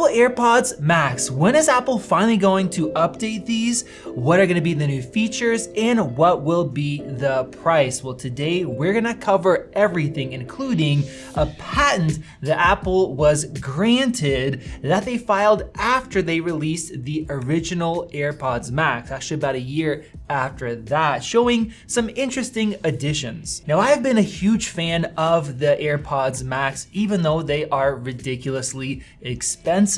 Apple AirPods Max. When is Apple finally going to update these? What are going to be the new features and what will be the price? Well, today we're going to cover everything, including a patent that Apple was granted that they filed after they released the original AirPods Max, actually about a year after that, showing some interesting additions. Now, I've been a huge fan of the AirPods Max, even though they are ridiculously expensive.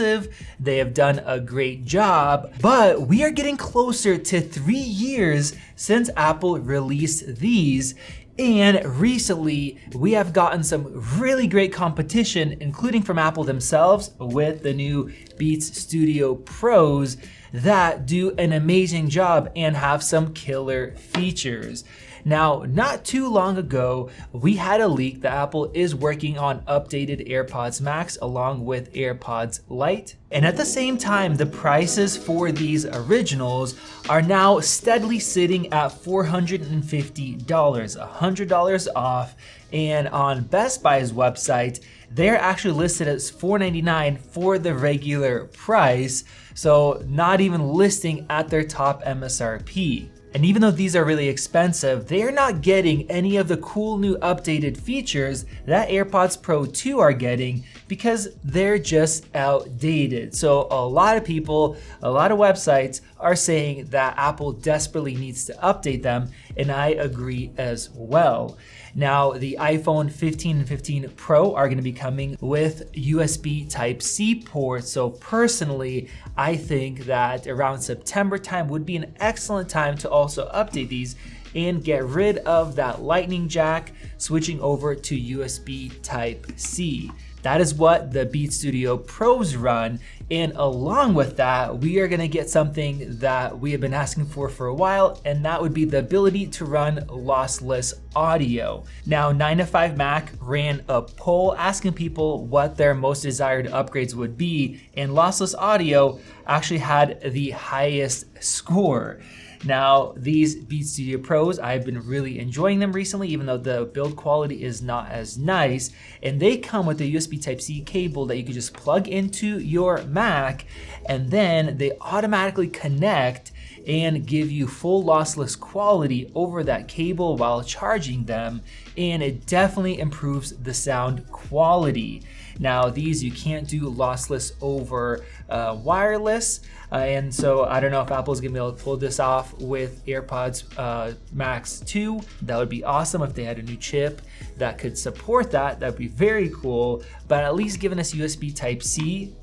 They have done a great job, but we are getting closer to 3 years since Apple released these. And recently, we have gotten some really great competition, including from Apple themselves with the new Beats Studio Pros that do an amazing job and have some killer features. Now, not too long ago, we had a leak that Apple is working on updated AirPods Max along with AirPods Lite. And at the same time, the prices for these originals are now steadily sitting at $450, $100 off. And on Best Buy's website, they're actually listed as $499 for the regular price. So not even listing at their top MSRP. And even though these are really expensive, they are not getting any of the cool new updated features that AirPods Pro 2 are getting because they're just outdated. So a lot of people, a lot of websites are saying that Apple desperately needs to update them, and I agree as well. Now, the iPhone 15 and 15 Pro are gonna be coming with USB Type-C ports. So personally, I think that around September time would be an excellent time to also update these and get rid of that Lightning jack, switching over to USB Type-C. That is what the Beats Studio Pros run. And along with that, we are gonna get something that we have been asking for a while, and that would be the ability to run lossless audio. Now, 9to5Mac ran a poll asking people what their most desired upgrades would be, and lossless audio actually had the highest score. Now, these Beats Studio Pros, I've been really enjoying them recently, even though the build quality is not as nice. And they come with a USB Type-C cable that you can just plug into your Mac, and then they automatically connect and give you full lossless quality over that cable while charging them. And it definitely improves the sound quality. Now, these you can't do lossless over wireless. And so I don't know if Apple's gonna be able to pull this off with AirPods Max 2. That would be awesome if they had a new chip that could support that. That'd be very cool. But at least giving us USB Type-C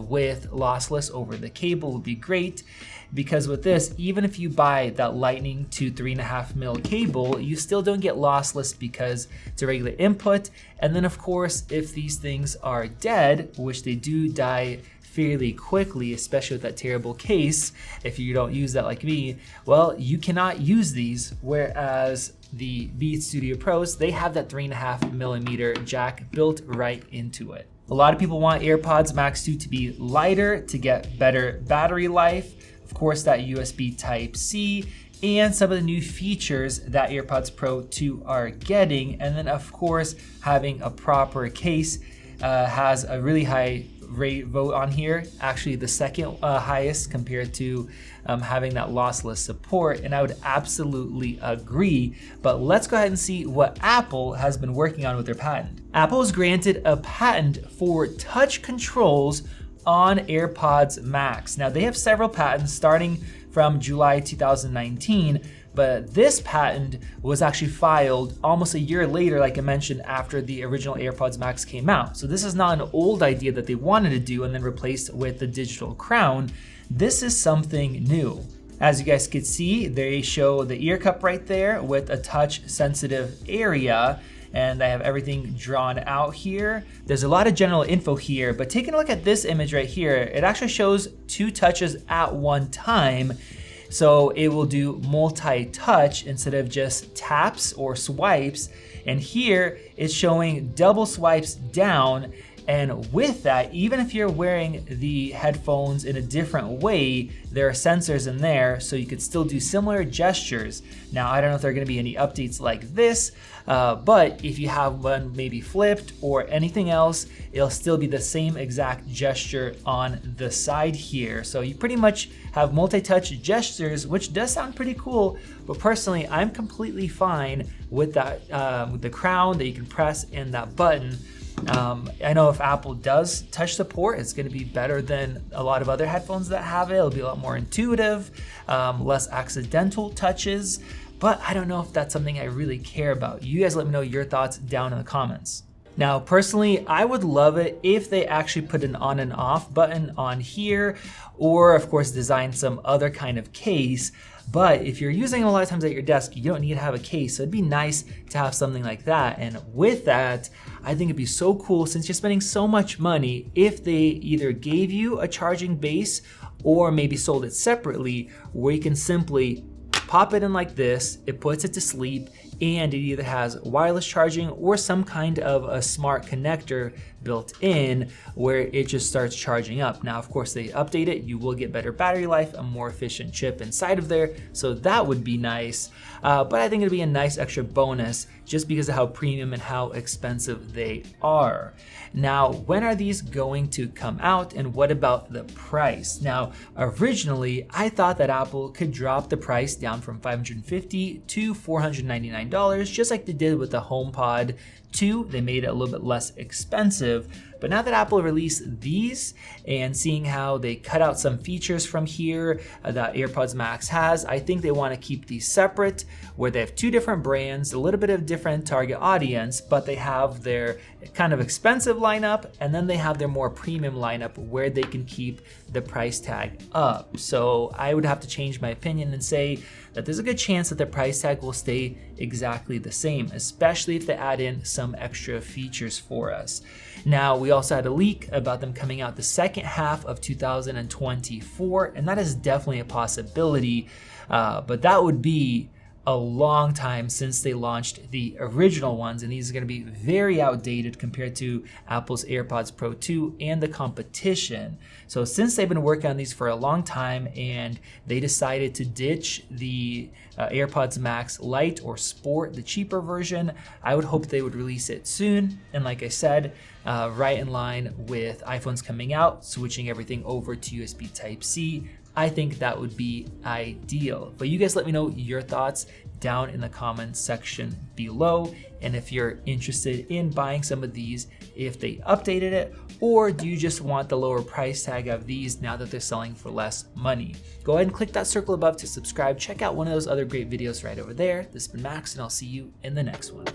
with lossless over the cable would be great. Because with this, even if you buy that Lightning to 3.5mm cable, you still don't get lossless because it's a regular input. And then of course, if these things are dead, which they do die fairly quickly, especially with that terrible case, if you don't use that like me, well, you cannot use these. Whereas the Beats Studio Pros, they have that 3.5mm jack built right into it. A lot of people want AirPods Max 2 to be lighter to get better battery life. Of course, that USB Type-C and some of the new features that AirPods Pro 2 are getting. And then of course, having a proper case has a really high rate vote on here, actually the second highest compared to having that lossless support, and I would absolutely agree. But let's go ahead and see what Apple has been working on with their patent. Apple was granted a patent for touch controls on AirPods Max. Now, they have several patents starting from July 2019, but this patent was actually filed almost a year later, like I mentioned, after the original AirPods Max came out. So this is not an old idea that they wanted to do and then replaced with the digital crown. This is something new. As you guys can see, they show the ear cup right there with a touch sensitive area, and I have everything drawn out here. There's a lot of general info here, but taking a look at this image right here, it actually shows 2 touches at one time. So it will do multi-touch instead of just taps or swipes. And here it's showing double swipes down And with that, even if you're wearing the headphones in a different way, there are sensors in there so you could still do similar gestures. Now, I don't know if there are gonna be any updates like this, but if you have one maybe flipped or anything else, it'll still be the same exact gesture on the side here. So you pretty much have multi-touch gestures, which does sound pretty cool, but personally, I'm completely fine with that, with the crown that you can press and that button. I know if Apple does touch support, it's going to be better than a lot of other headphones that have it. It'll be a lot more intuitive, less accidental touches, but I don't know if that's something I really care about. You guys let me know your thoughts down in the comments. Now, personally, I would love it if they actually put an on and off button on here, or of course design some other kind of case. But if you're using it a lot of times at your desk, you don't need to have a case. So it'd be nice to have something like that. And with that, I think it'd be so cool, since you're spending so much money, if they either gave you a charging base or maybe sold it separately, where you can simply pop it in like this, it puts it to sleep, and it either has wireless charging or some kind of a smart connector built in where it just starts charging up. Now, of course, they update it, you will get better battery life, a more efficient chip inside of there, so that would be nice. But I think it'd be a nice extra bonus just because of how premium and how expensive they are. Now, when are these going to come out, and what about the price? Now, originally, I thought that Apple could drop the price down from $550 to $499, just like they did with the HomePod 2. They made it a little bit less expensive. But now that Apple released these, and seeing how they cut out some features from here that AirPods Max has, I think they want to keep these separate, where they have two different brands, a little bit of different target audience, but they have their kind of expensive lineup, and then they have their more premium lineup where they can keep the price tag up. So I would have to change my opinion and say that there's a good chance that the price tag will stay exactly the same, especially if they add in some extra features for us. Now, we also had a leak about them coming out the second half of 2024, and that is definitely a possibility, but that would be a long time since they launched the original ones, and these are going to be very outdated compared to Apple's AirPods Pro 2 and the competition. So since they've been working on these for a long time and they decided to ditch the AirPods Max Lite or Sport, the cheaper version, I would hope they would release it soon. And like I said, right in line with iPhones coming out, switching everything over to USB Type-C, I think that would be ideal. But you guys let me know your thoughts down in the comments section below. And if you're interested in buying some of these, if they updated it, or do you just want the lower price tag of these now that they're selling for less money? Go ahead and click that circle above to subscribe. Check out one of those other great videos right over there. This has been Max, and I'll see you in the next one.